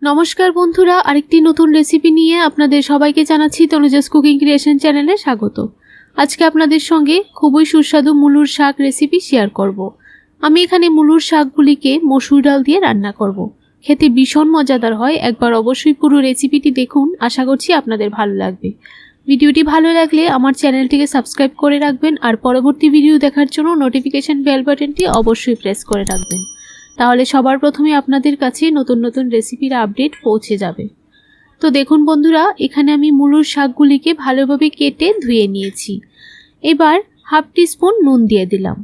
নমস্কার বন্ধুরা, আরেকটি নতুন রেসিপি নিয়ে আপনাদের সবাইকে জানাচ্ছি তনুজাস কুকিং ক্রিয়েশন চ্যানেলে স্বাগত। আজকে আপনাদের সঙ্গে খুবই সুস্বাদু মুলোর শাক রেসিপি শেয়ার করব। আমি এখানে মুলোর শাকগুলিকে মসুর ডাল দিয়ে রান্না করব। খেতে ভীষণ মজাদার হয়। একবার অবশ্যই পুরো রেসিপিটি দেখুন, আশা করছি আপনাদের ভালো লাগবে। ভিডিওটি ভালো লাগলে আমার চ্যানেলটিকে সাবস্ক্রাইব করে রাখবেন আর পরবর্তী ভিডিও দেখার জন্য নোটিফিকেশন বেল বাটনটি অবশ্যই প্রেস করে রাখবেন। তাহলে সবার প্রথমে আপনাদের কাছে নতুন নতুন রেসিপির আপডেট পৌঁছে যাবে। তো দেখুন বন্ধুরা, এখানে আমি মুলোর শাকগুলিকে ভালোভাবে কেটে ধুয়ে নিয়েছি। এবার হাফ টিস্পুন নুন দিয়ে দিলাম।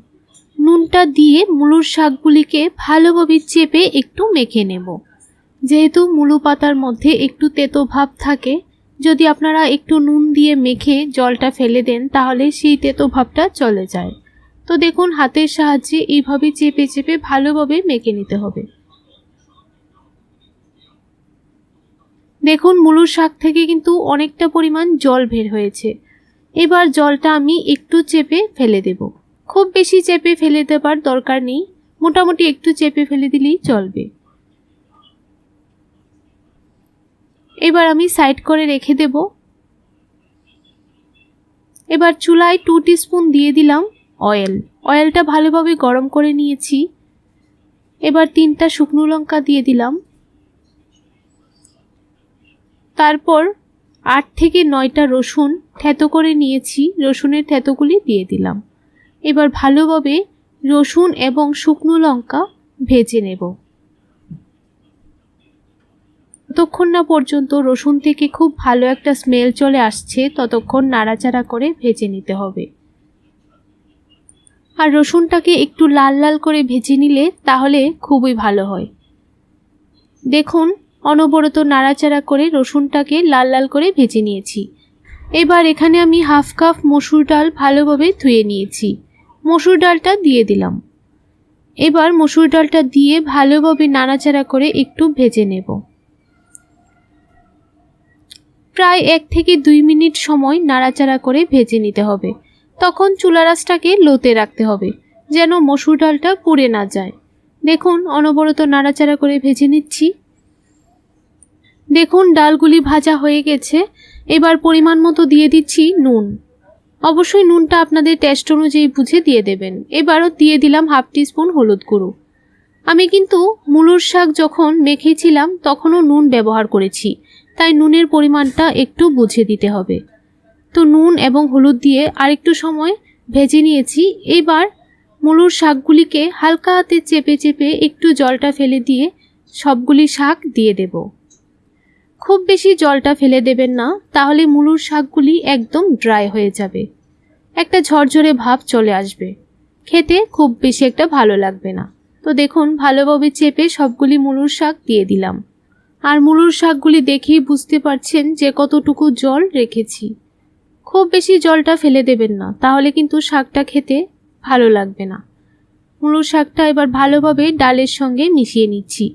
নুনটা দিয়ে মুলোর শাকগুলিকে ভালোভাবে চেপে একটু মেখে নেব। যেহেতু মুলো পাতার মধ্যে একটু তেতো ভাব থাকে, যদি আপনারা একটু নুন দিয়ে মেখে জলটা ফেলে দেন তাহলে সেই তেতো ভাবটা চলে যায়। তো দেখুন, হাতের সাহায্যে এইভাবে চেপে চেপে ভালোভাবে মেখে নিতে হবে। দেখুন, মুলোর শাক থেকে কিন্তু অনেকটা পরিমাণ জল বের হয়েছে। এবার জলটা আমি একটু চেপে ফেলে দেব। খুব বেশি চেপে ফেলে দেবার দরকার নেই, মোটামুটি একটু চেপে ফেলে দিলেই চলবে। এবার আমি সাইড করে রেখে দেব। এবার চুলায় 2 টিস্পুন দিয়ে দিলাম অয়েলটা ভালোভাবে গরম করে নিয়েছি। এবার 3টা শুকনো লঙ্কা দিয়ে দিলাম। তারপর 8 থেকে 9টা রসুন থেতো করে নিয়েছি, রসুনের থেতোগুলি দিয়ে দিলাম। এবার ভালোভাবে রসুন এবং শুকনো লঙ্কা ভেজে নেব। যতক্ষণ না পর্যন্ত রসুন থেকে খুব ভালো একটা স্মেল চলে আসছে ততক্ষণ নাড়াচাড়া করে ভেজে নিতে হবে। আর রসুনটাকে একটু লাল লাল করে ভেজে নিলে তাহলে খুবই ভালো হয়। দেখুন, অনবরত নাড়াচাড়া করে রসুনটাকে লাল লাল করে ভেজে নিয়েছি। এবার এখানে আমি হাফ কাপ মসুর ডাল ভালোভাবে ধুয়ে নিয়েছি, মসুর ডালটা দিয়ে দিলাম। এবার মসুর ডালটা দিয়ে ভালোভাবে নাড়াচাড়া করে একটু ভেজে নেব। প্রায় 1 থেকে 2 মিনিট সময় নাড়াচাড়া করে ভেজে নিতে হবে। তখন চুলার আঁচটাকে লোতে রাখতে হবে যেন মসুর ডালটা পুড়ে না যায়। দেখুন, অনবরত নাড়াচাড়া করে ভেজে নিচ্ছি। দেখুন, ডালগুলি ভাজা হয়ে গেছে। এবার পরিমাণ মতো দিয়ে দিচ্ছি নুন। অবশ্যই নুনটা আপনাদের টেস্ট অনুযায়ী বুঝে দিয়ে দেবেন। এবারও দিয়ে দিলাম হাফ টিস্পুন হলুদ গুঁড়ো। আমি কিন্তু মুলোর শাক যখন মেখেছিলাম তখনও নুন ব্যবহার করেছি, তাই নুনের পরিমাণটা একটু বুঝে দিতে হবে। তো নুন এবং হলুদ দিয়ে আরেকটু সময় ভেজে নিয়েছি। এবার মুলোর শাকগুলিকে হালকা হাতে চেপে চেপে একটু জলটা ফেলে দিয়ে সবগুলি শাক দিয়ে দেব। খুব বেশি জলটা ফেলে দেবেন না, তাহলে মুলোর শাকগুলি একদম ড্রাই হয়ে যাবে, একটা ঝরঝরে ভাব চলে আসবে, খেতে খুব বেশি একটা ভালো লাগবে না। তো দেখুন, ভালোভাবে চেপে সবগুলি মুলোর শাক দিয়ে দিলাম। আর মুলোর শাকগুলি দেখেই বুঝতে পারছেন যে কতটুকু জল রেখেছি। খুব বেশি জলটা ফেলে দেবেন না, তাহলে কিন্তু শাকটা খেতে ভালো লাগবে না। মুলোর শাকটা এবার ভালোভাবে ডালের সঙ্গে মিশিয়ে নিচ্ছি।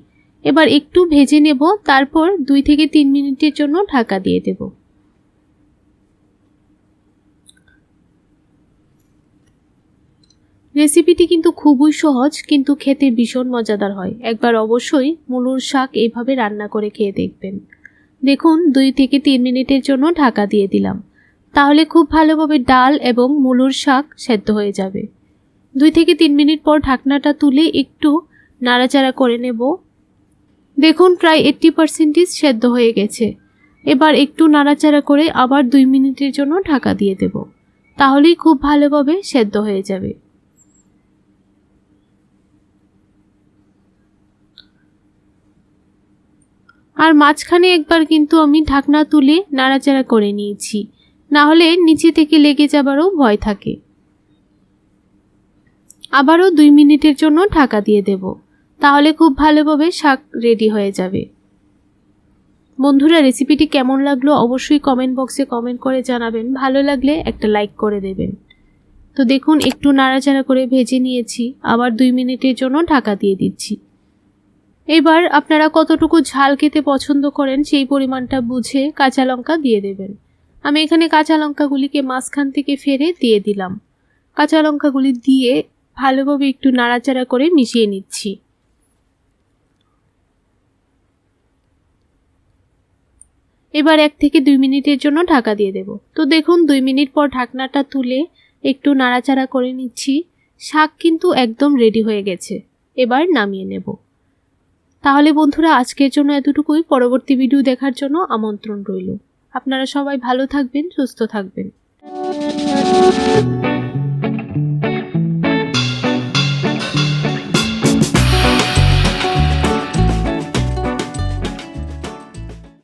এবার একটু ভেজে নেব, তারপর 2 থেকে 3 মিনিটের জন্য ঢাকা দিয়ে দেব। রেসিপিটি কিন্তু খুবই সহজ, কিন্তু খেতে ভীষণ মজাদার হয়। একবার অবশ্যই মুলোর শাক এইভাবে রান্না করে খেয়ে দেখবেন। দেখুন, 2 থেকে 3 মিনিটের জন্য ঢাকা দিয়ে দিলাম, তাহলে খুব ভালোভাবে ডাল এবং মুলোর শাক সেদ্ধ হয়ে যাবে। 2 থেকে 3 মিনিট পর ঢাকনাটা তুলে একটু নাড়াচাড়া করে নেব। দেখুন, প্রায় 80% সেদ্ধ হয়ে গেছে। এবার একটু নাড়াচাড়া করে আবার 2 মিনিটের জন্য ঢাকা দিয়ে দেব, তাহলেই খুব ভালোভাবে সেদ্ধ হয়ে যাবে। আর মাঝখানে একবার কিন্তু আমি ঢাকনা তুলে নাড়াচাড়া করে নিয়েছি, না হলে নিচে থেকে লেগে যাবারও ভয় থাকে। আবারও 2 মিনিটের জন্য ঢাকা দিয়ে দেব, তাহলে খুব ভালোভাবে শাক রেডি হয়ে যাবে। বন্ধুরা, রেসিপিটি কেমন লাগলো অবশ্যই কমেন্ট বক্সে কমেন্ট করে জানাবেন। ভালো লাগলে একটা লাইক করে দেবেন। তো দেখুন, একটু নাড়াচাড়া করে ভেজে নিয়েছি, আবার 2 মিনিটের জন্য ঢাকা দিয়ে দিচ্ছি। এবার আপনারা কতটুকু ঝাল খেতে পছন্দ করেন সেই পরিমাণটা বুঝে কাঁচা লঙ্কা দিয়ে দেবেন। আমি এখানে কাঁচা লঙ্কাগুলিকে মাঝখান থেকে ফেরে দিয়ে দিলাম। কাঁচা লঙ্কাগুলি দিয়ে ভালোভাবে একটু নাড়াচাড়া করে মিশিয়ে নিচ্ছি। এবার 1 থেকে 2 মিনিটের জন্য ঢাকা দিয়ে দেব। তো দেখুন 2 মিনিট পর ঢাকনাটা তুলে একটু নাড়াচাড়া করে নিচ্ছি। শাক কিন্তু একদম রেডি হয়ে গেছে। এবার নামিয়ে নেব। তাহলে বন্ধুরা আজকের জন্য এতটুকুই। পরবর্তী ভিডিও দেখার জন্য আমন্ত্রণ রইল। আপনারা সবাই ভালো থাকবেন, সুস্থ থাকবেন।